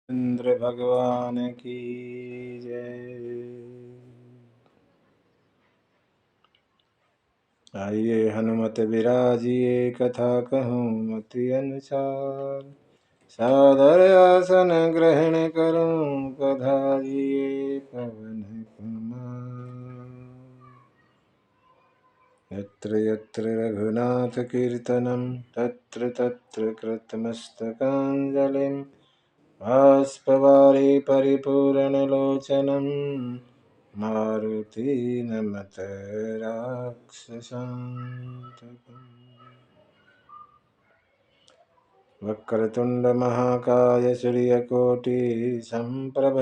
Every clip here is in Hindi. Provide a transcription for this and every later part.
इंद्र भगवान की जय। आइए हनुमत विराजिए, कथा कहूँ मति अनुसार। सादर आसन ग्रहण करूं, पधारिए पवन कुमार। यत्र यत्र रघुनाथ कीर्तनं, तत्र तत्र कृतमस्तकाञ्जलिं। बाष्पवारि परिपूर्णलोचनं, मारुति नमत राक्षसान्तकम्। वक्रतुंड महाकाय सूर्यकोटि संप्रभ,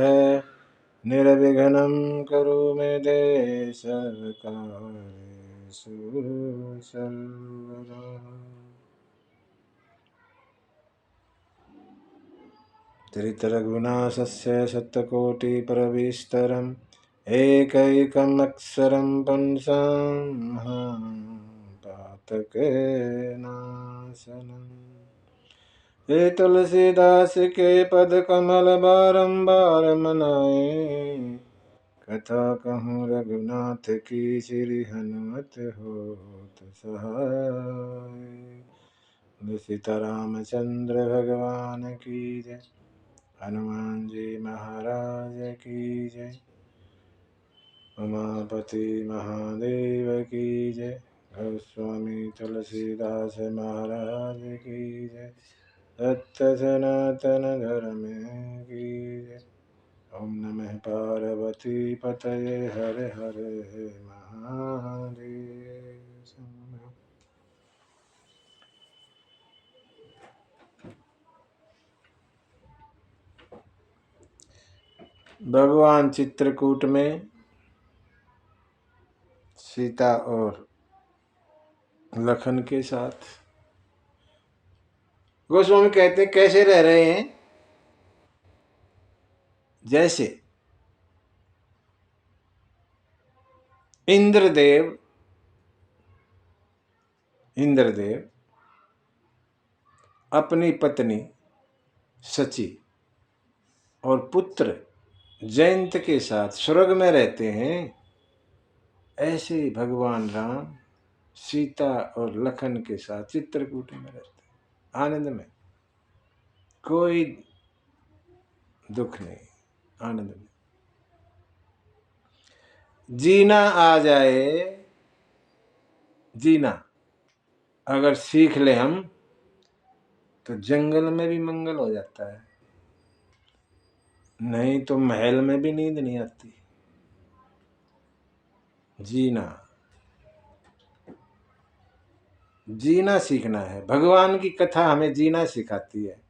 निर्विघ्नं कुरु मे देव सर्वकार्येषु सर्वदा। धृतरघुनाथस्य शतकोटिप्रविस्तरम्, एकैकमक्षरं पुंसां पातकनाशनम्। हे तुलसीदास के पद कमल बारंबार मनाए, कथा कहूँ रघुनाथ की श्री हनुमत होत सहाय। सीता रामचंद्र भगवान की जय, हनुमान जी महाराज की जय, उमापति महादेव की जय, गोस्वामी तुलसीदास महाराज की जय, सत्य सनातन धर्म की जय। ओम नमः पार्वती पतये, हर हर महादेव। भगवान चित्रकूट में सीता और लखन के साथ गोस्वामी कहते कैसे रह रहे हैं, जैसे इंद्रदेव अपनी पत्नी सची और पुत्र जयंत के साथ स्वर्ग में रहते हैं, ऐसे भगवान राम सीता और लखन के साथ चित्रकूट में रहते हैं, आनंद में, कोई दुख नहीं, आनंद में। जीना आ जाए, जीना अगर सीख ले हम तो जंगल में भी मंगल हो जाता है, नहीं तो महल में भी नींद नहीं आती। जीना सीखना है। भगवान की कथा हमें जीना सिखाती है।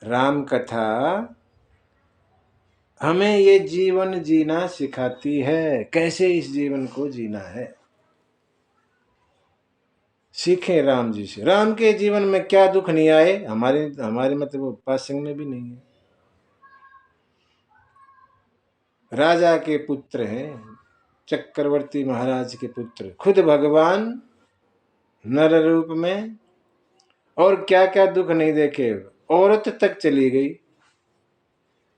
राम कथा हमें ये जीवन जीना सिखाती है, कैसे इस जीवन को जीना है। सीखें राम जी से। राम के जीवन में क्या दुख नहीं आए, हमारे मतलब पासंग में भी नहीं है। राजा के पुत्र हैं, चक्रवर्ती महाराज के पुत्र, खुद भगवान नर रूप में, और क्या क्या दुख नहीं देखे। औरत तक चली गई,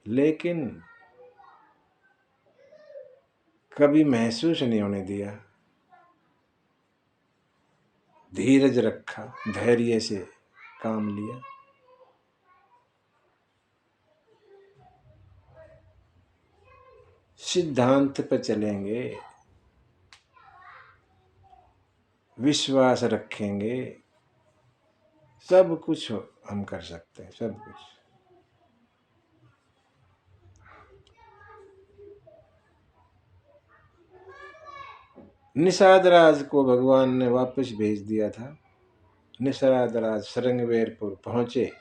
लेकिन कभी महसूस नहीं होने दिया। धीरज रखा, धैर्य से काम लिया। सिद्धांत पर चलेंगे, विश्वास रखेंगे, सब कुछ हम कर सकते हैं, सब कुछ। निषाद राज को भगवान ने वापस भेज दिया था। निषाद राज श्रृंगवेरपुर पहुंचे,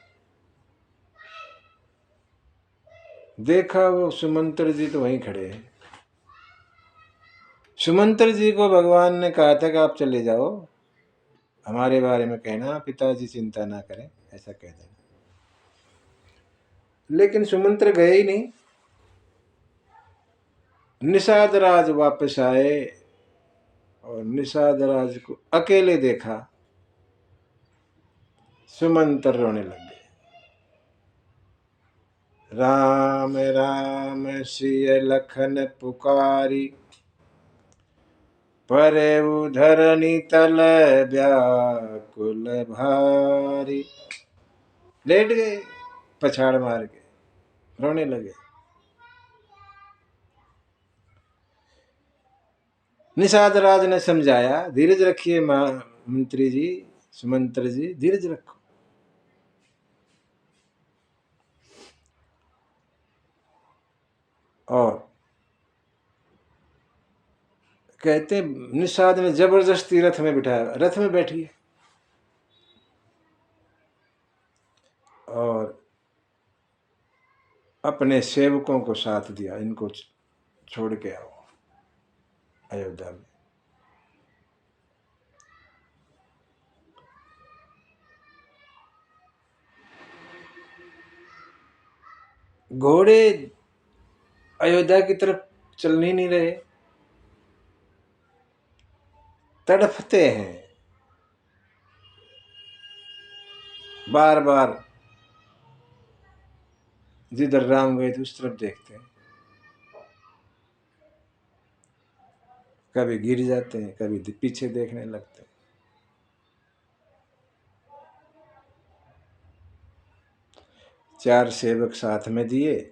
देखा वो सुमंत्र जी तो वहीं खड़े हैं। सुमंत्र जी को भगवान ने कहा था कि आप चले जाओ, हमारे बारे में कहना, पिताजी चिंता ना करें, ऐसा कह देना। लेकिन सुमंत्र गए ही नहीं। निषाद राज वापस आए और निषाद राज को अकेले देखा, सुमंत्र रोने लग गए। राम राम सिय लखन पुकारी, परे धरनी तल व्याकुल भारी। लेट गए, पछाड़ मार के रोने लगे। निषाद राज ने समझाया, धीरज रखिए मंत्री जी, सुमंत्र जी, धीरज रखो। और कहते निषाद ने जबरदस्ती रथ में बिठाया, रथ में बैठिए और अपने सेवकों को साथ दिया, इनको छोड़ के आओ अयोध्या में। घोड़े अयोध्या की तरफ चल नहीं रहे, तड़फते हैं, बार बार जिधर राम गए थे उस तरफ देखते हैं, कभी गिर जाते हैं, कभी पीछे देखने लगते हैं। चार सेवक साथ में दिए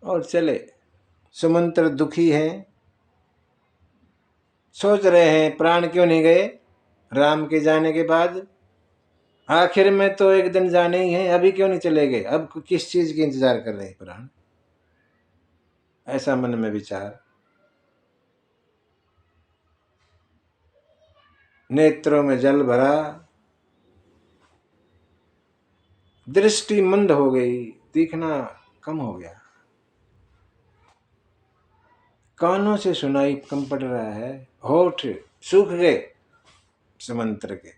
और चले। सुमंत्र दुखी हैं, सोच रहे हैं प्राण क्यों नहीं गए राम के जाने के बाद, आखिर में तो एक दिन जाने ही है, अभी क्यों नहीं चले गए, अब किस चीज की इंतजार कर रहे हैं प्राण, ऐसा मन में विचार। नेत्रों में जल भरा, दृष्टि मंद हो गई, दिखना कम हो गया, कानों से सुनाई कम पड़ रहा है, होठ सूख गए सुमंत्र के,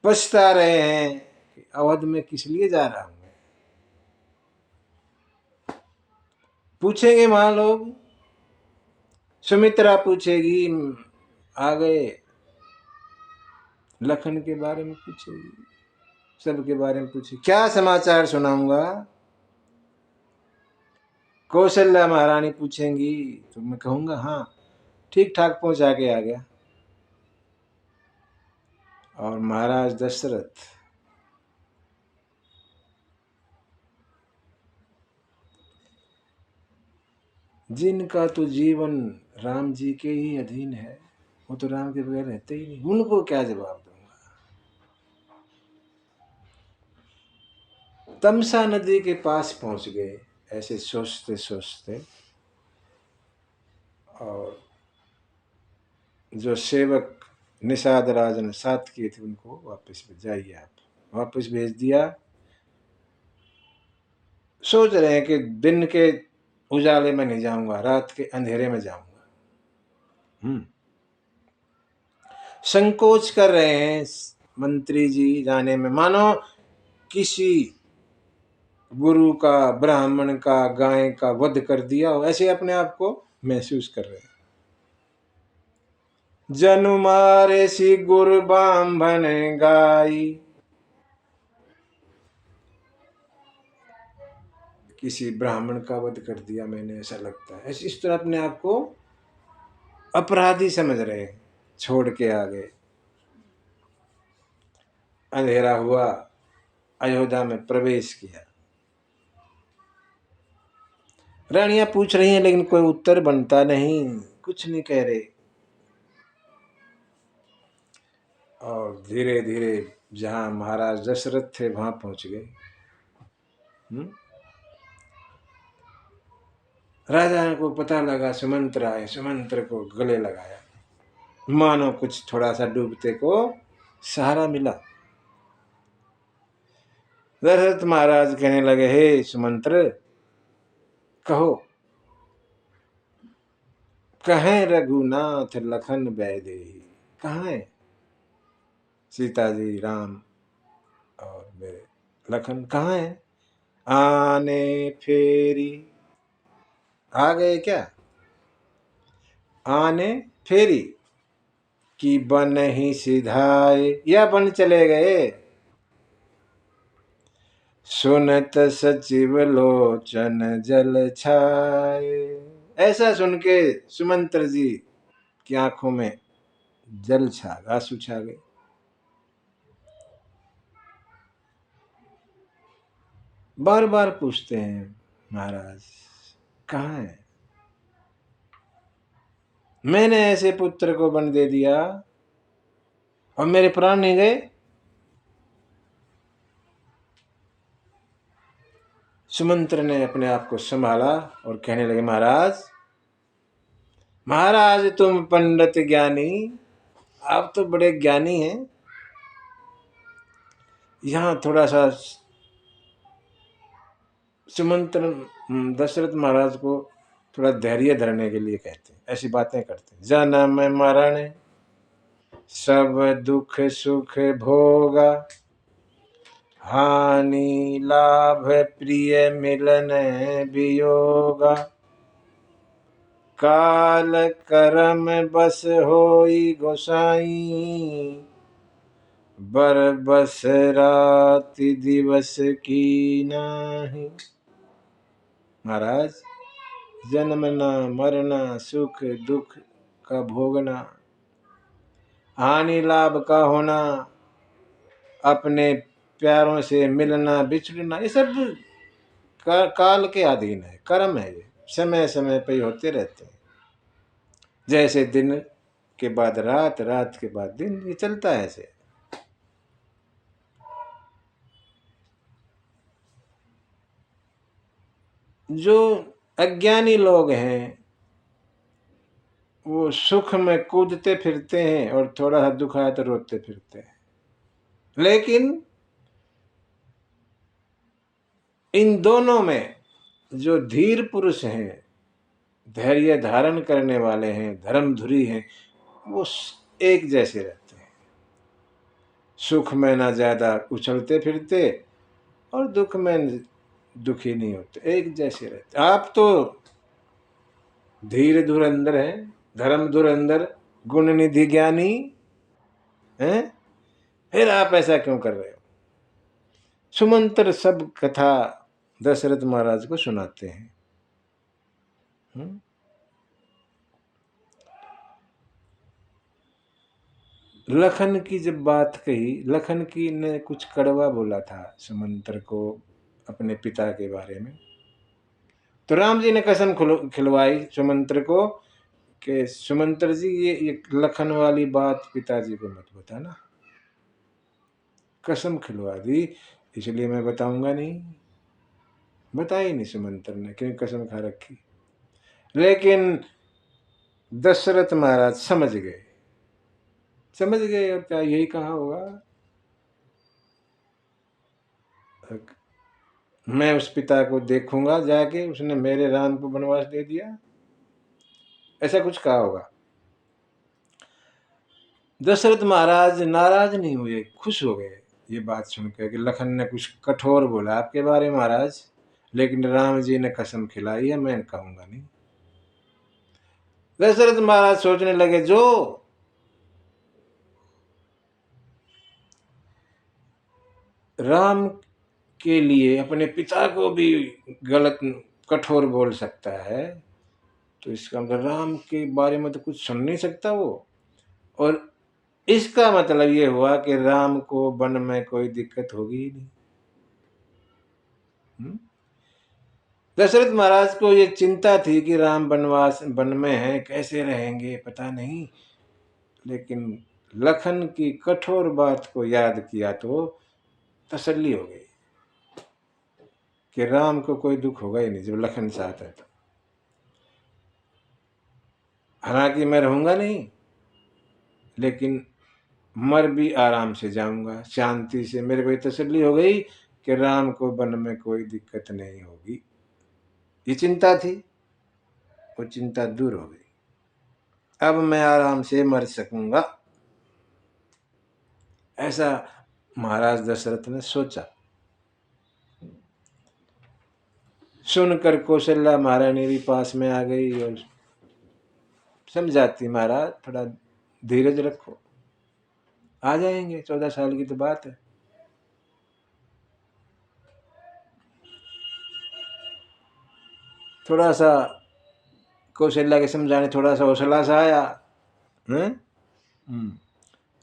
पछता रहे हैं कि अवध में किस लिए जा रहा हूं। पूछेंगे वहां लोग, सुमित्रा पूछेगी, आ गए लखन के बारे में पूछेगी, सबके बारे में पूछेगी, क्या समाचार सुनाऊंगा। कौशल्या महारानी पूछेंगी तो मैं कहूंगा हाँ ठीक ठाक पहुंचा के आ गया। और महाराज दशरथ जिनका तो जीवन राम जी के ही अधीन है, वो तो राम के बगैर रहते ही नहीं, उनको क्या जवाब दूंगा। तमसा नदी के पास पहुंच गए ऐसे सोचते सोचते, और जो सेवक निषाद राज ने साथ किए थे उनको वापस जाइए, आप वापस भेज दिया। सोच रहे हैं कि दिन के उजाले में नहीं जाऊंगा, रात के अंधेरे में जाऊंगा। संकोच कर रहे हैं मंत्री जी जाने में, मानो किसी गुरु का, ब्राह्मण का, गाय का वध कर दिया हो, ऐसे अपने आप को महसूस कर रहे हैं। जनु मारे सी गुरु बांभन गाई, किसी ब्राह्मण का वध कर दिया मैंने, ऐसा लगता है, ऐसे इस तरह अपने आप को अपराधी समझ रहे हैं, छोड़ के आ गए। अंधेरा हुआ, अयोध्या में प्रवेश किया। रानियां पूछ रही हैं लेकिन कोई उत्तर बनता नहीं, कुछ नहीं कह रहे। और धीरे धीरे जहां महाराज दशरथ थे वहां पहुंच गए। राजा को पता लगा सुमंत्र आए, सुमंत्र को गले लगाया, मानो कुछ थोड़ा सा डूबते को सहारा मिला। दशरथ महाराज कहने लगे, हे सुमंत्र, कहो कहें रघुनाथ लखन बैदेही, कहाँ है सीता जी, राम और मेरे लखन कहाँ है। आने फेरी, आ गए क्या, आने फेरी कि बन ही सिधाए, या बन चले गए। सुनत सचिव लोचन जल छाए। ऐसा सुन के सुमंत्र जी की आंखों में जल छा गए, आंसू छा गए। बार बार पूछते हैं महाराज कहाँ है? मैंने ऐसे पुत्र को वन दे दिया और मेरे प्राण नहीं गए। सुमंत्र ने अपने आप को संभाला और कहने लगे, महाराज महाराज तुम पंडित ज्ञानी, आप तो बड़े ज्ञानी हैं। यहां थोड़ा सा सुमंत्र दशरथ महाराज को थोड़ा धैर्य धरने के लिए कहते हैं, ऐसी बातें करते हैं। जन्म मरण सब दुख सुख भोगा, हानि लाभ प्रिय मिलन वियोगा, काल करम बस होई गोसाई, बर बस राति दिवस की नाही। महाराज जन्मना मरना सुख दुख का भोगना, हानि लाभ का होना, अपने प्यारों से मिलना बिछड़ना, ये सब काल के अधीन है, कर्म है। ये समय समय पे होते रहते हैं। जैसे दिन के बाद रात, रात के बाद दिन, ये चलता है ऐसे। जो अज्ञानी लोग हैं वो सुख में कूदते फिरते हैं और थोड़ा सा दुख आए तो रोते फिरते हैं। लेकिन इन दोनों में जो धीर पुरुष हैं, धैर्य धारण करने वाले हैं, धर्मधुरी हैं, वो एक जैसे रहते हैं। सुख में ना ज्यादा उछलते फिरते और दुख में दुखी नहीं होते, एक जैसे रहते। आप तो धीर धुरंधर हैं, धर्म धुरंधर, गुण निधि ज्ञानी हैं, फिर आप ऐसा क्यों कर रहे हो? सुमंत्र सब कथा दशरथ महाराज को सुनाते हैं। लखन की जब बात कही, लखन की ने कुछ कड़वा बोला था सुमंत्र को अपने पिता के बारे में, तो राम जी ने कसम खिलवाई सुमंत्र को कि सुमंत्र जी ये लखन वाली बात पिताजी को मत बताना। कसम खिलवा दी, इसलिए मैं बताऊंगा नहीं। बताई नहीं सुमंत्र ने, क्योंकि कसम खा रखी। लेकिन दशरथ महाराज समझ गए, समझ गए, और क्या यही कहा होगा, मैं उस पिता को देखूंगा जाके, उसने मेरे राम को वनवास दे दिया, ऐसा कुछ कहा होगा। दशरथ महाराज नाराज नहीं हुए, खुश हो गए ये बात सुनकर कि लखन ने कुछ कठोर बोला आपके बारे में महाराज, लेकिन राम जी ने कसम खिलाई है, मैं कहूंगा नहीं। दशरथ महाराज सोचने लगे, जो राम के लिए अपने पिता को भी गलत कठोर बोल सकता है, तो इसका मतलब राम के बारे में तो कुछ सुन नहीं सकता वो। और इसका मतलब ये हुआ कि राम को वन में कोई दिक्कत होगी ही नहीं। दशरथ महाराज को ये चिंता थी कि राम वनवास वन में है, कैसे रहेंगे पता नहीं। लेकिन लखन की कठोर बात को याद किया तो तसल्ली हो गई कि राम को कोई दुख होगा ही नहीं जब लखन साथ है तो। हालांकि मैं रहूंगा नहीं, लेकिन मर भी आराम से जाऊंगा, शांति से। मेरे को तसल्ली हो गई कि राम को वन में कोई दिक्कत नहीं होगी। ये चिंता थी, वो चिंता दूर हो गई। अब मैं आराम से मर सकूंगा, ऐसा महाराज दशरथ ने सोचा। सुनकर कौशल्या महारानी भी पास में आ गई और समझाती, महाराज थोड़ा धीरज रखो, आ जाएंगे, 14 साल की तो बात है। थोड़ा सा कौशल्या के समझाने थोड़ा सा हौसला सा आया है।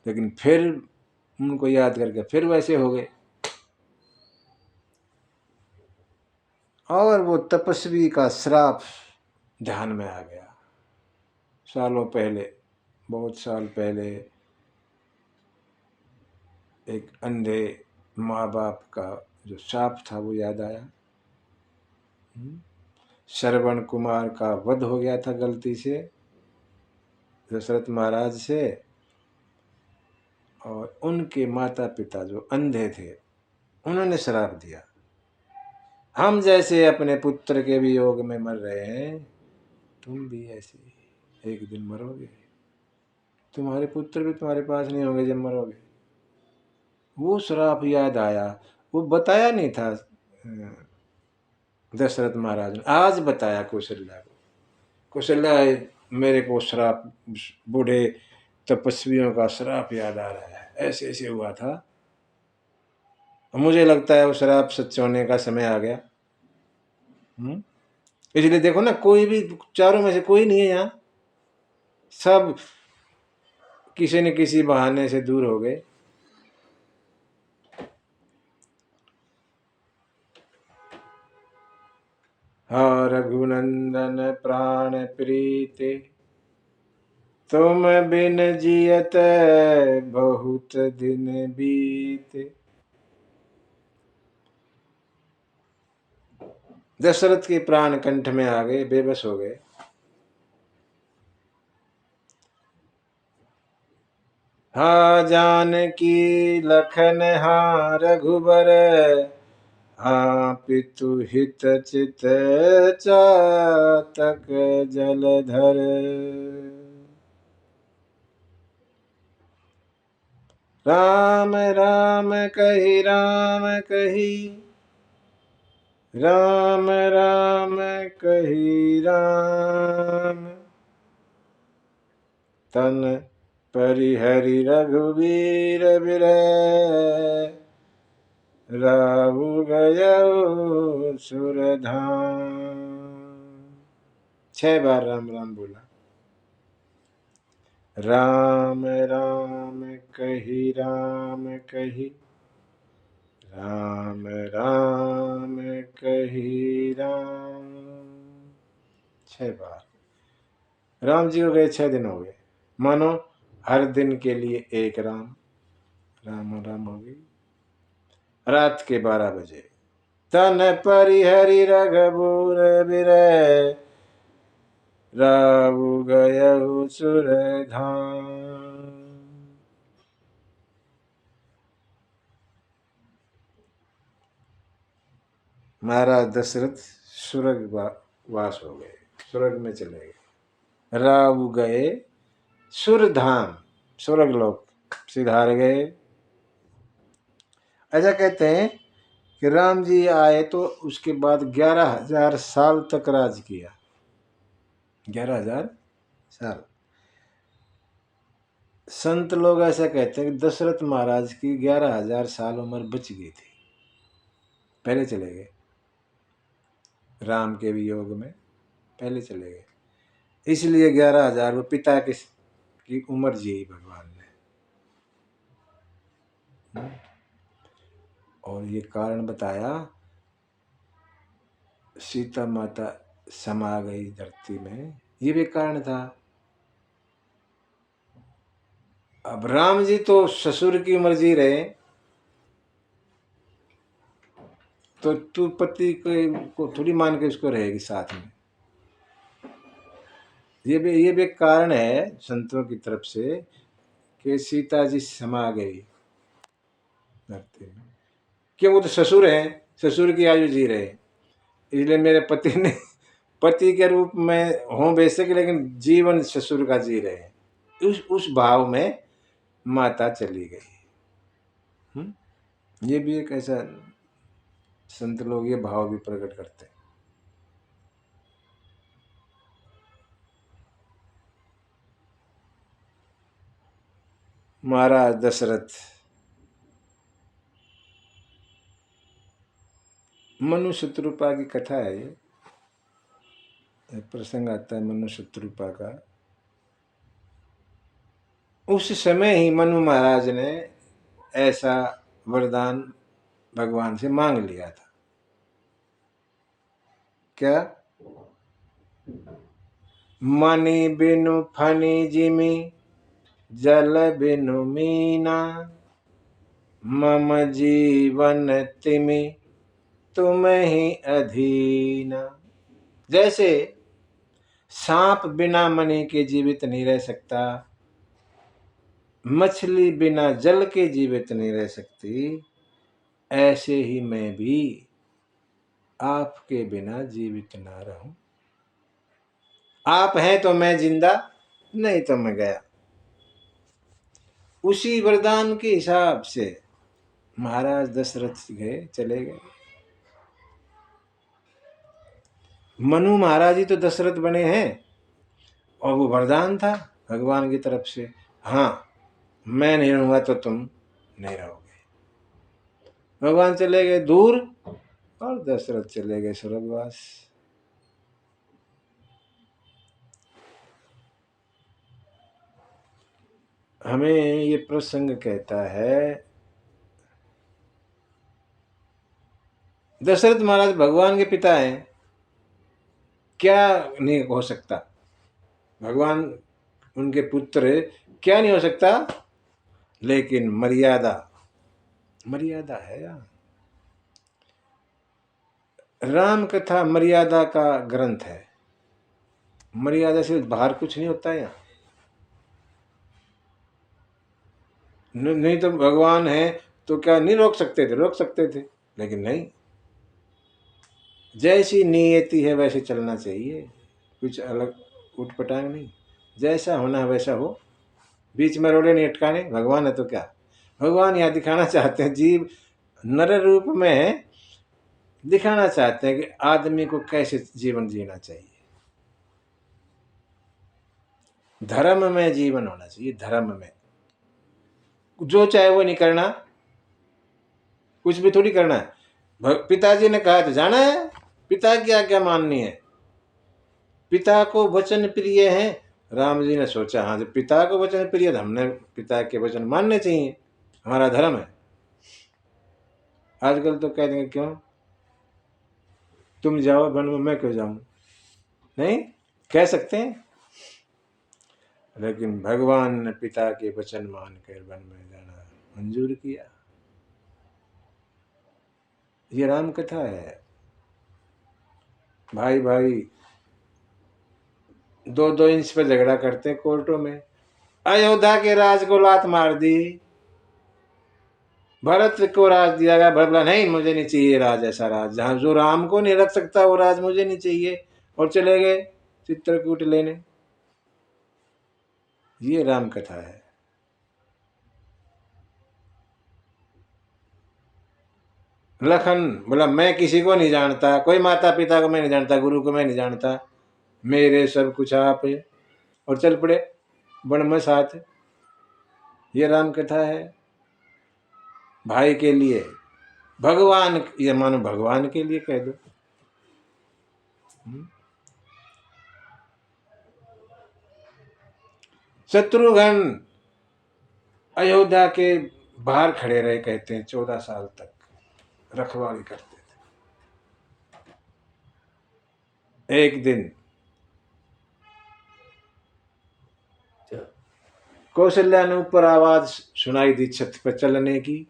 लेकिन फिर उनको याद करके फिर वैसे हो गए। और वो तपस्वी का श्राप ध्यान में आ गया। सालों पहले, बहुत साल पहले, एक अंधे माँ बाप का जो श्राप था वो याद आया। श्रवण कुमार का वध हो गया था गलती से दशरथ महाराज से, और उनके माता पिता जो अंधे थे उन्होंने श्राप दिया, हम जैसे अपने पुत्र के वियोग में मर रहे हैं, तुम भी ऐसे एक दिन मरोगे, तुम्हारे पुत्र भी तुम्हारे पास नहीं होंगे जब मरोगे। वो श्राप याद आया। वो बताया नहीं था दशरथ महाराज ने, आज बताया कौशल्या को। कौशल्या, मेरे को श्राप, बूढ़े तपस्वियों का श्राप याद आ रहा है, ऐसे ऐसे हुआ था, मुझे लगता है वो श्राप सच होने का समय आ गया। इसलिए देखो ना, कोई भी चारों में से कोई नहीं है यहाँ, सब किसी न किसी बहाने से दूर हो गए। हा रघुनंदन प्राण प्रीते, तुम बिन जियत बहुत दिन बीते। दशरथ के प्राण कंठ में आ गए, बेबस हो गए। हा जानकी लखन हा रघुबर, हा पितु हित चित चातक जलधर। राम राम कही राम कही, राम राम कही राम, तन परिहरि रघुवीर बिरह, राहु गयो सुरधाम। 6 बार राम राम बोला। राम राम कही राम कही, राम राम कही राम। 6 बार राम जी हो गए, 6 दिन हो गए, मानो हर दिन के लिए एक राम। राम राम हो गई। रात के 12 बजे, तन परिहरि रघुबर बिरह, राहु गयउ सुरधाम। महाराज दशरथ स्वर्ग वास हो गए, स्वर्ग में चले गए। राहु गए सुरधाम, स्वर्ग लोक सिधार गए। ऐसा कहते हैं कि राम जी आए तो उसके बाद 11,000 साल तक राज किया। 11,000 साल। संत लोग ऐसा कहते हैं कि दशरथ महाराज की 11,000 साल उम्र बच गई थी, पहले चले गए, राम के वियोग में पहले चले गए, इसलिए 11,000 वो पिता की उम्र जी भगवान ने। और ये कारण बताया, सीता माता समा गई धरती में, ये भी कारण था। अब राम जी तो ससुर की उम्र जी रहे, तो तू पति को थोड़ी मान के उसको रहेगी साथ में। ये भी एक कारण है संतों की तरफ से कि सीता जी समा गई धरती में। क्यों? वो तो ससुर हैं, ससुर की आयु जी रहे, इसलिए मेरे पति ने पति के रूप में हों बेशक, लेकिन जीवन ससुर का जी रहे हैं, उस भाव में माता चली गई। ये भी एक ऐसा, संत लोग ये भाव भी प्रकट करते हैं। महाराज दशरथ, मनु शत्रुपा की कथा है ये। एक प्रसंग आता है मनु शत्रुपा का। उस समय ही मनु महाराज ने ऐसा वरदान भगवान से मांग लिया था। क्या? मणि बिनु फनि जिमि जल बिनु मीना, मम जीवन तिमि तुम ही अधीना। जैसे सांप बिना मणि के जीवित नहीं रह सकता, मछली बिना जल के जीवित नहीं रह सकती, ऐसे ही मैं भी आपके बिना जीवित ना रहूं। आप हैं तो मैं जिंदा, नहीं तो मैं गया। उसी वरदान के हिसाब से महाराज दशरथ गए, चले गए। मनु महाराज ही तो दशरथ बने हैं, और वो वरदान था भगवान की तरफ से। हाँ, मैं नहीं रहूंगा तो तुम नहीं रहोगे। भगवान चले गए दूर और दशरथ चले गए स्वर्गवास। हमें ये प्रसंग कहता है, दशरथ महाराज भगवान के पिता हैं, क्या नहीं हो सकता? भगवान उनके पुत्र, क्या नहीं हो सकता? लेकिन मर्यादा, मर्यादा है यार। राम कथा मर्यादा का ग्रंथ है। मर्यादा से बाहर कुछ नहीं होता है यहाँ। नहीं तो भगवान है तो क्या नहीं रोक सकते थे? रोक सकते थे, लेकिन नहीं। जैसी नियति है वैसे चलना चाहिए, कुछ अलग उठपटांग नहीं। जैसा होना है वैसा हो, बीच में रोड़े नहीं अटकाने। भगवान है तो क्या, भगवान यहाँ दिखाना चाहते हैं, जीव नर रूप में दिखाना चाहते हैं कि आदमी को कैसे जीवन जीना चाहिए। धर्म में जीवन होना चाहिए, धर्म में जो चाहे वो नहीं करना, कुछ भी थोड़ी करना है। पिताजी ने कहा तो जाना है, पिता की आज्ञा माननी है। पिता को वचन प्रिय है। राम जी ने सोचा, हाँ जब पिता को वचन प्रिय तो हमने पिता के वचन मानने चाहिए, हमारा धर्म है। आजकल तो कह देंगे क्यों तुम जाओ वन में, मैं क्यों जाऊं? नहीं कह सकते हैं, लेकिन भगवान ने पिता के वचन मानकर वन में जाना मंजूर किया। ये राम कथा है। भाई भाई 2-2 इंच पर झगड़ा करते हैं कोर्टों में। अयोध्या के राज को लात मार दी, भरत को राज दिया गया। भरत बोला नहीं मुझे नहीं चाहिए राज, ऐसा राज जहां जो राम को नहीं रख सकता वो राज मुझे नहीं चाहिए, और चले गए चित्रकूट लेने। ये राम कथा है। लखन बोला मैं किसी को नहीं जानता, कोई माता पिता को मैं नहीं जानता, गुरु को मैं नहीं जानता, मेरे सब कुछ आप है, और चल पड़े वन में साथ। ये राम कथा है। भाई के लिए भगवान, ये मानो भगवान के लिए कह दो। शत्रुघ्न अयोध्या के बाहर खड़े रहे, कहते हैं 14 साल तक रखवाली करते थे। एक दिन कौशल्या ने ऊपर आवाज सुनाई दी छत पर चलने की।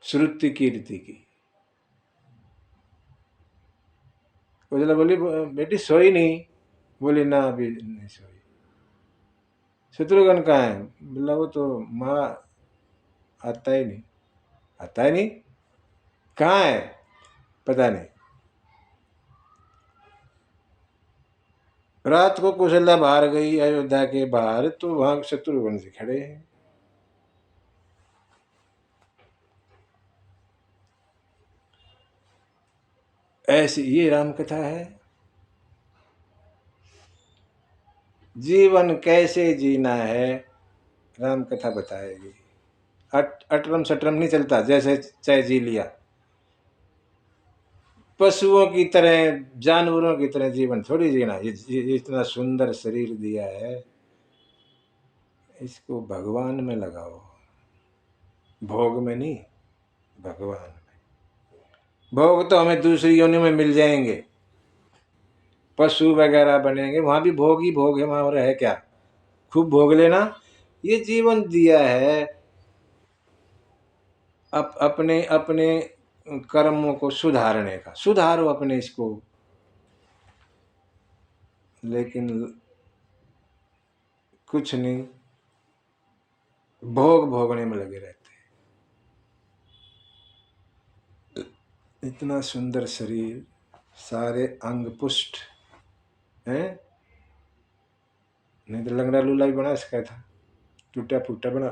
श्रुति कीर्ति की। कौशल्या बोली बेटी सोई नहीं? बोली ना अभी नहीं सोई। शत्रुघ्न कहाँ है? बोला वो तो माँ आता ही नहीं। आता ही नहीं? कहाँ है? पता नहीं। रात को कौशल्या बाहर गई अयोध्या के बाहर, तो वहां शत्रुघ्न से खड़े हैं। ऐसी ये राम कथा है। जीवन कैसे जीना है राम कथा बताएगी। अटरम सटरम नहीं चलता, जैसे चाहे जी लिया। पशुओं की तरह, जानवरों की तरह जीवन थोड़ी जीना। ये इतना सुंदर शरीर दिया है, इसको भगवान में लगाओ, भोग में नहीं, भगवान में। भोग तो हमें दूसरी योनि में मिल जाएंगे, पशु वगैरह बनेंगे, वहां भी भोग ही भोग है, वहां और है क्या? खूब भोग लेना। ये जीवन दिया है अपने अपने कर्मों को सुधारने का, सुधारो अपने इसको। लेकिन कुछ नहीं, भोग भोगने में लगे रहते हैं। इतना सुंदर शरीर, सारे अंग पुष्ट हैं, नहीं तो लंगड़ा लूला भी बना सका था, टूटा फूटा बना,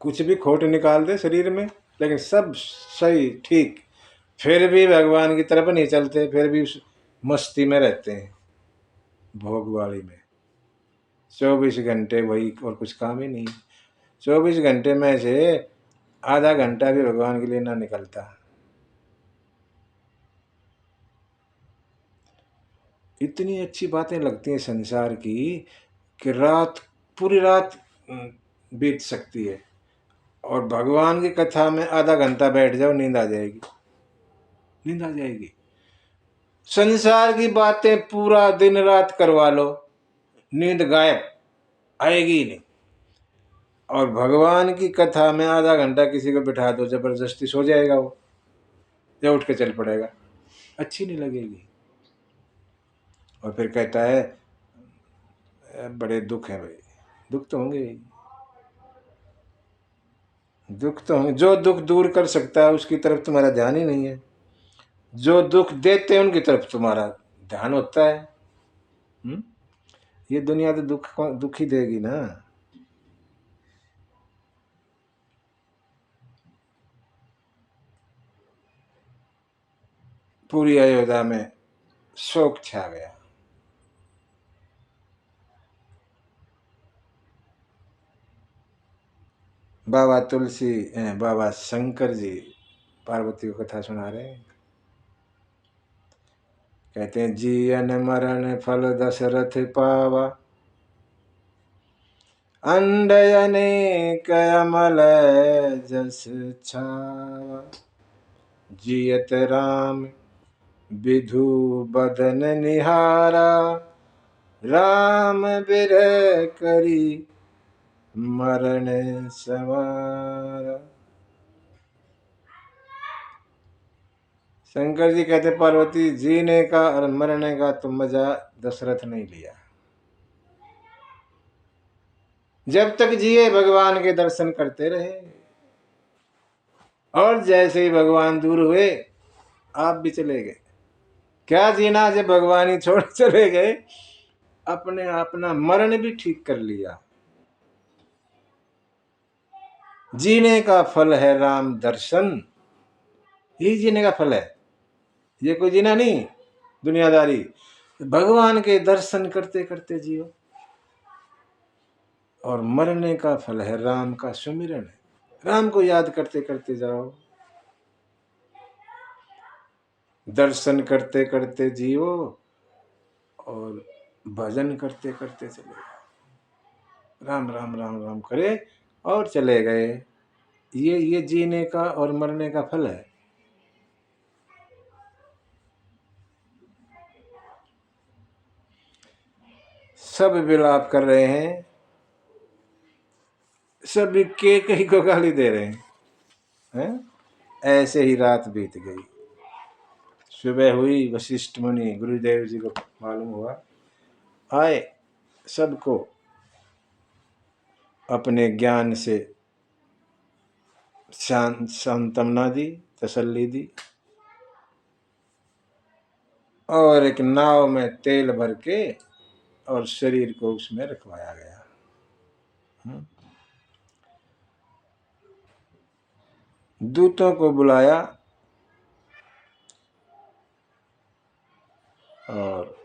कुछ भी खोट निकाल दे शरीर में, लेकिन सब सही ठीक, फिर भी भगवान की तरफ नहीं चलते, फिर भी मस्ती में रहते हैं, भोगवाड़ी में। 24 घंटे वही, और कुछ काम ही नहीं। 24 घंटे में से आधा घंटा भी भगवान के लिए ना निकलता। इतनी अच्छी बातें लगती हैं संसार की कि रात, पूरी रात बीत सकती है, और भगवान की कथा में आधा घंटा बैठ जाओ, नींद आ जाएगी, नींद आ जाएगी। संसार की बातें पूरा दिन रात करवा लो, नींद गायब, आएगी ही नहीं। और भगवान की कथा में आधा घंटा किसी को बिठा दो, जबरदस्ती सो जाएगा वो, या उठ के चल पड़ेगा, अच्छी नहीं लगेगी। और फिर कहता है बड़े दुख हैं भाई, दुख तो होंगे, दुख तो होंगे। जो दुख दूर कर सकता है उसकी तरफ तुम्हारा ध्यान ही नहीं है, जो दुख देते हैं उनकी तरफ तुम्हारा ध्यान होता है। ये दुनिया तो दुख ही देगी ना। पूरी अयोध्या में शोक छा गया। बाबा तुलसी, बाबा शंकर जी पार्वती को कथा सुना रहे हैं। कहते हैं जीवन मरण फल दशरथ पावा, अंडयने कमल जस छावा, जियत राम विधु बदन निहारा, राम विरह करी मरण समारा। शंकर जी कहते पार्वती, जीने का और मरने का तो मजा दशरथ नहीं लिया। जब तक जिए भगवान के दर्शन करते रहे, और जैसे ही भगवान दूर हुए आप भी चले गए। क्या जीना, जब भगवान ही छोड़ चले गए, अपने अपना मरण भी ठीक कर लिया। जीने का फल है राम दर्शन, यही जीने का फल है। ये कोई जीना नहीं दुनियादारी, भगवान के दर्शन करते करते जियो। और मरने का फल है राम का सुमिरन, राम को याद करते करते जाओ, दर्शन करते करते जियो, और भजन करते करते चले गए, राम राम राम राम करे और चले गए। ये जीने का और मरने का फल है। सब विलाप कर रहे हैं, सब के कहीं को गाली दे रहे हैं? ऐसे ही रात बीत गई। सुबह हुई, वशिष्ठ मुनि गुरुदेव जी को मालूम हुआ, आए, सबको अपने ज्ञान से सांत्वना दी, तसल्ली दी, और एक नाव में तेल भर के और शरीर को उसमें रखवाया गया। दूतों को बुलाया और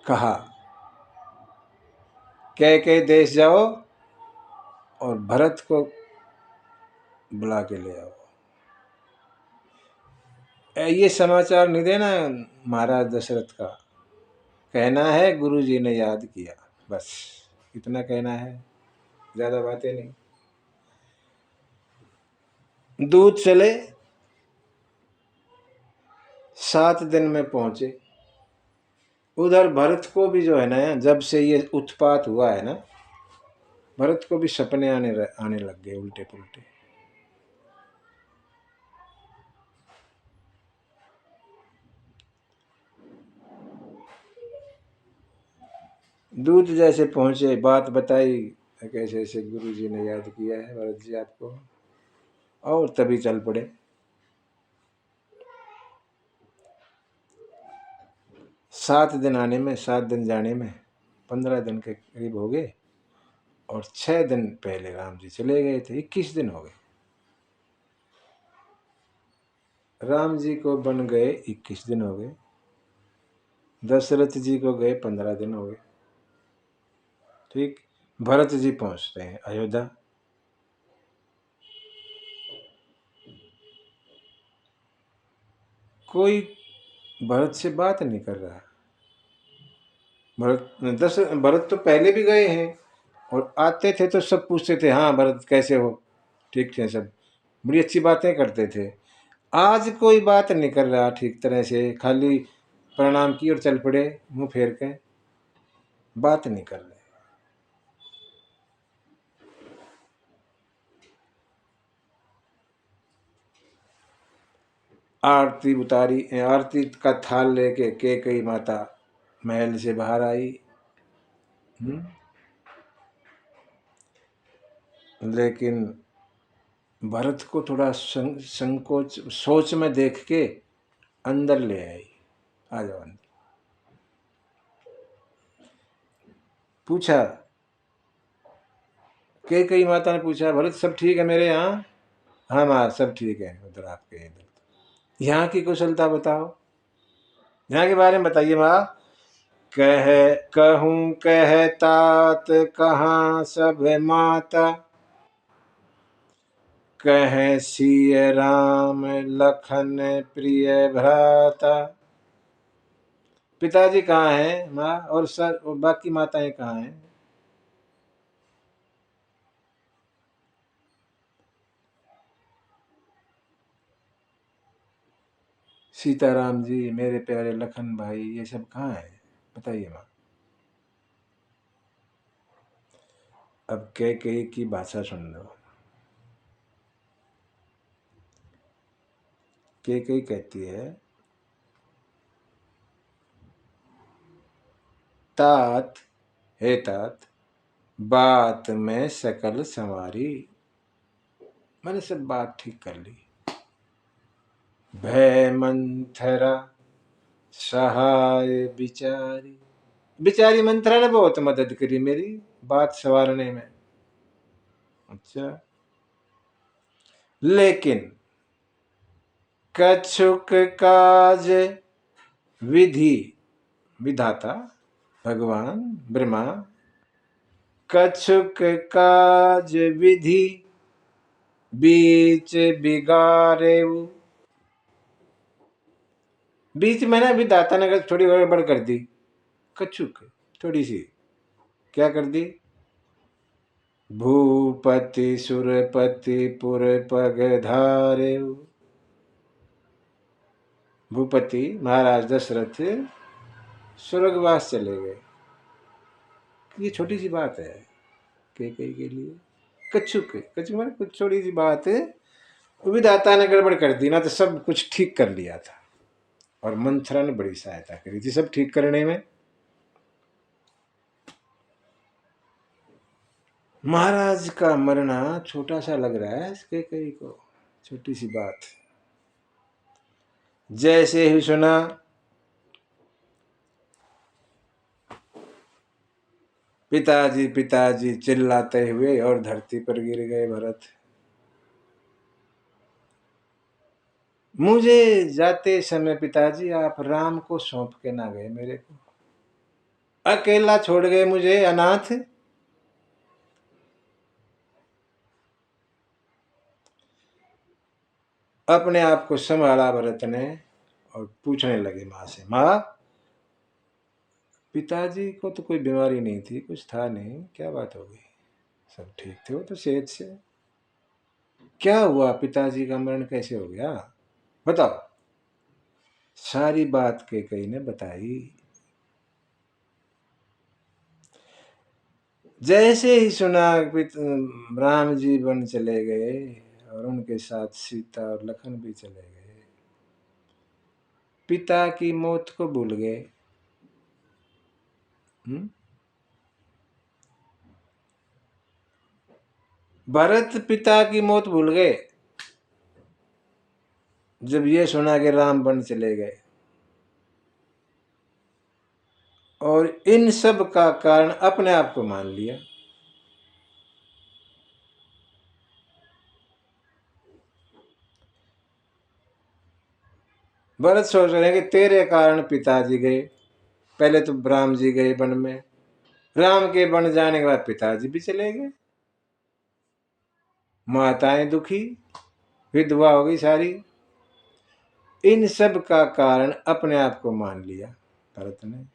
कहा कह देश जाओ और भरत को बुला के ले आओ। ये समाचार नहीं देना महाराज दशरथ का, कहना है गुरु जी ने याद किया, बस इतना कहना है, ज्यादा बातें नहीं। दूत चले, 7 दिन में पहुंचे। उधर भरत को भी जो है ना, जब से ये उत्पात हुआ है ना, भरत को भी सपने आने लग गए उल्टे पुल्टे। दूत जैसे पहुंचे, बात बताई, कैसे ऐसे गुरु जी ने याद किया है भरत जी आपको, और तभी चल पड़े। सात दिन आने में, 7 दिन जाने में, 15 दिन के करीब हो गए। और 6 दिन पहले राम जी चले गए थे, 21 दिन हो गए। राम जी को बन गए 21 दिन हो गए, दशरथ जी को गए 15 दिन हो गए। ठीक, भरत जी पहुंचते हैं अयोध्या। कोई भरत से बात नहीं कर रहा। भरत तो पहले भी गए हैं, और आते थे तो सब पूछते थे, हाँ भरत कैसे हो, ठीक थे सब, बड़ी अच्छी बातें करते थे। आज कोई बात नहीं कर रहा ठीक तरह से, खाली प्रणाम की और चल पड़े मुंह फेर के, बात नहीं कर रहे। आरती उतारी, आरती का थाल लेके कई माता महल से बाहर आई। लेकिन भरत को थोड़ा संकोच, सोच में देख के अंदर ले आई, आ जाओ अंदर। पूछा, कई माता ने पूछा, भरत सब ठीक है मेरे यहाँ? हाँ माँ सब ठीक है, उधर आपके इधर। यहाँ की कुशलता बताओ, यहाँ के बारे में बताइए माँ। कहूँ कहतात कहाँ सब माता, कह सिय राम लखन प्रिय भ्राता। पिताजी कहाँ हैं माँ, और सर और बाकी माताएं कहाँ हैं? सीताराम जी, मेरे प्यारे लखन भाई, ये सब कहाँ है, बताइए माँ। अब कई की भाषा सुन लो। कई कहती है, तात, हे तात, बात में सकल संवारी, मैंने सब बात ठीक कर ली। भय मंथरा सहाय बिचारी, बिचारी मंथरा ने बहुत मदद करी मेरी बात संवारने में। अच्छा, लेकिन कछुक काज विधि, विधाता भगवान ब्रह्मा, कछुक काज विधि बीच बिगारे। बीच में ना विधाता ने थोड़ी गड़बड़ कर दी, कछुक थोड़ी सी, क्या कर दी? भूपति सुरपति पुर पग धारे। भूपति महाराज दशरथ स्वर्गवास चले गए। ये छोटी सी बात है कई के लिए। कछुक, कछुक मैंने कुछ छोटी सी बात है, विधाता ने गड़बड़ कर दी ना, तो सब कुछ ठीक कर लिया था। और मंथरा ने बड़ी सहायता करी थी सब ठीक करने में। महाराज का मरना छोटा सा लग रहा है कई को, छोटी सी बात। जैसे ही सुना, पिताजी पिताजी चिल्लाते हुए और धरती पर गिर गए भरत। मुझे जाते समय पिताजी आप राम को सौंप के ना गए, मेरे को अकेला छोड़ गए, मुझे अनाथ। अपने आप को संभाला भरत ने, और पूछने लगे माँ से, माँ पिताजी को तो कोई बीमारी नहीं थी, कुछ था नहीं, क्या बात हो गई? सब ठीक थे, वो तो सेहत से। क्या हुआ, पिताजी का मरण कैसे हो गया, बताओ। सारी बात कैकेयी ने बताई। जैसे ही सुना राम जी वन चले गए और उनके साथ सीता और लखन भी चले गए, पिता की मौत को भूल गए। भरत पिता की मौत भूल गए जब ये सुना कि राम वन चले गए, और इन सब का कारण अपने आप को मान लिया। भरत सोच रहे हैं कि तेरे कारण पिताजी गए, पहले तो राम जी गए वन में, राम के वन जाने के बाद पिताजी भी चले गए, माताएं दुखी, विधवा हो गई सारी। इन सब का कारण अपने आप को मान लिया भरत ने।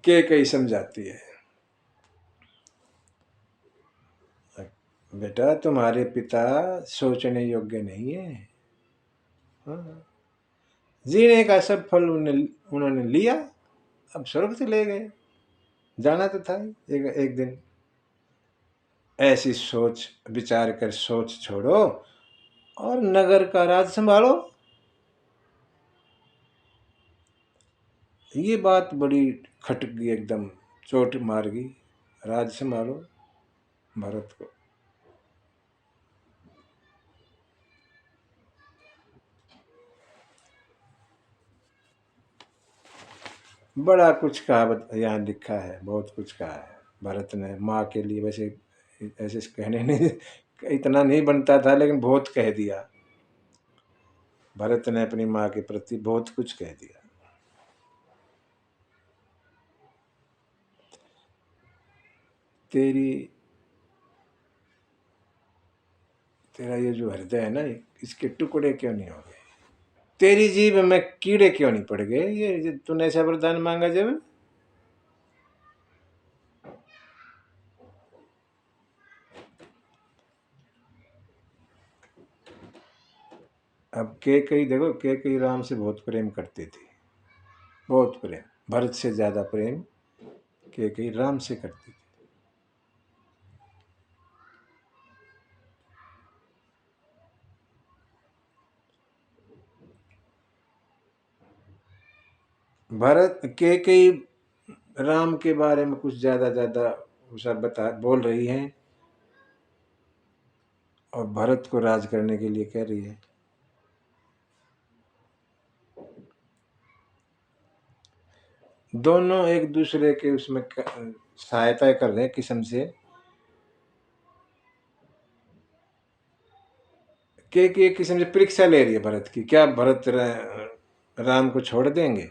कैकेयी समझाती है, बेटा तुम्हारे पिता सोचने योग्य नहीं है। हाँ। जीने का सब फल उन्होंने लिया, अब स्वर्ग से ले गए, जाना तो था एक दिन। ऐसी सोच विचार कर सोच छोड़ो और नगर का राज संभालो। ये बात बड़ी खटक गई, एकदम चोट मार गई। राज संभालो भरत को। बड़ा कुछ कहा यहाँ लिखा है, बहुत कुछ कहा है भरत ने माँ के लिए। वैसे ऐसे कहने नहीं, इतना नहीं बनता था, लेकिन बहुत कह दिया भरत ने अपनी माँ के प्रति, बहुत कुछ कह दिया। तेरा ये जो हृदय है ना, इसके टुकड़े क्यों नहीं हो गए? तेरी जीभ में कीड़े क्यों नहीं पड़ गए? ये तूने ऐसा वरदान मांगा जब। अब कैकेयी देखो, कैकेयी राम से बहुत प्रेम करती थी, बहुत प्रेम, भरत से ज्यादा प्रेम कैकेयी राम से करती थी। भरत कैकेयी राम के बारे में कुछ ज्यादा सब बोल रही हैं और भरत को राज करने के लिए कह रही है। दोनों एक दूसरे के उसमें सहायता कर रहे हैं किस्म से। कि एक किस्म से परीक्षा ले रही है भरत की, क्या भरत राम को छोड़ देंगे?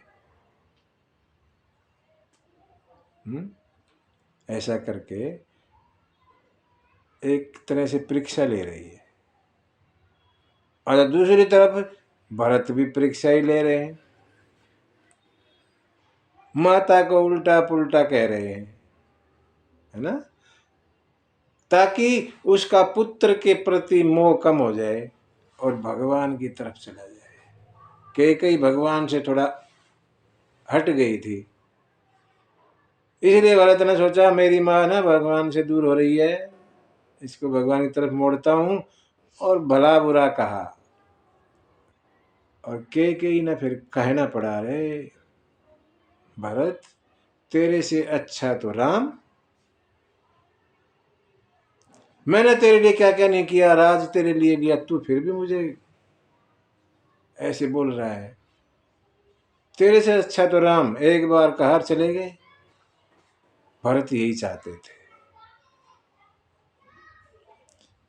ऐसा करके एक तरह से परीक्षा ले रही है। और दूसरी तरफ भरत भी परीक्षा ही ले रहे हैं, माता को उल्टा पुल्टा कह रहे हैं, है ना, ताकि उसका पुत्र के प्रति मोह कम हो जाए और भगवान की तरफ चला जाए। कैकेयी भगवान से थोड़ा हट गई थी, इसलिए भरत ने सोचा मेरी माँ ना भगवान से दूर हो रही है, इसको भगवान की तरफ मोड़ता हूं, और भला बुरा कहा। और कैकेयी ने फिर कहना पड़ा, रे भरत तेरे से अच्छा तो राम, मैंने तेरे लिए क्या क्या नहीं किया, राज तेरे लिए लिया, तू फिर भी मुझे ऐसे बोल रहा है। तेरे से अच्छा तो राम, एक बार कहार चले गए। भरत यही चाहते थे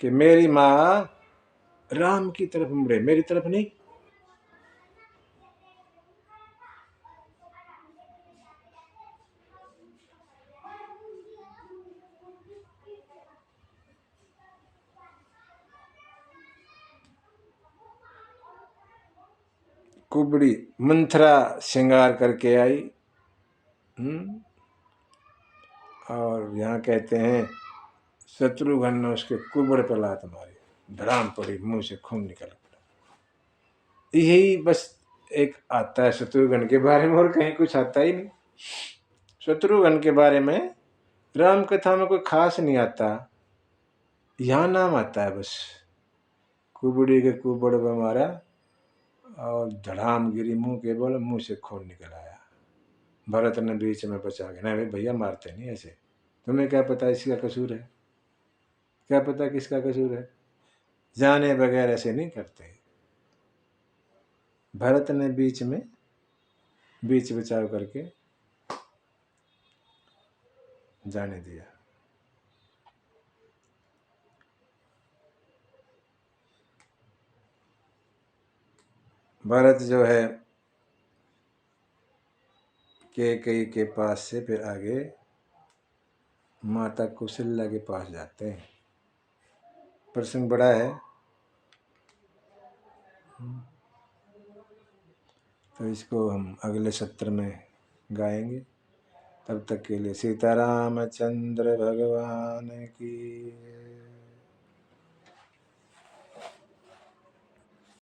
कि मेरी माँ राम की तरफ मुड़े, मेरी तरफ नहीं। कुबड़ी मंथरा श्रृंगार करके आई। और यहाँ कहते हैं शत्रुघ्न ने उसके कुबड़ पर लात मारी, धड़ाम पड़ी, मुंह से खून निकल पड़ा। यही बस एक आता है शत्रुघ्न के बारे में, और कहीं कुछ आता ही नहीं। शत्रुघ्न के बारे में राम कथा में कोई खास नहीं आता, यहाँ नाम आता है बस। कुबड़ी के कुबड़ पर मारा और धड़ाम गिरी मुंह के बल, मुंह से खून निकल आया। भरत ने बीच में बचा के, नहीं भैया मारते नहीं ऐसे, तुम्हें क्या पता इसका कसूर है, क्या पता किसका कसूर है, जाने बगैर ऐसे नहीं करते। भरत ने बीच बचाव करके जाने दिया। भरत जो है कैकेयी के पास से फिर आगे माता कौशल्या के पास जाते हैं। प्रसंग बड़ा है, तो इसको हम अगले सत्र में गाएंगे। तब तक के लिए सीतारामचंद्र भगवान की।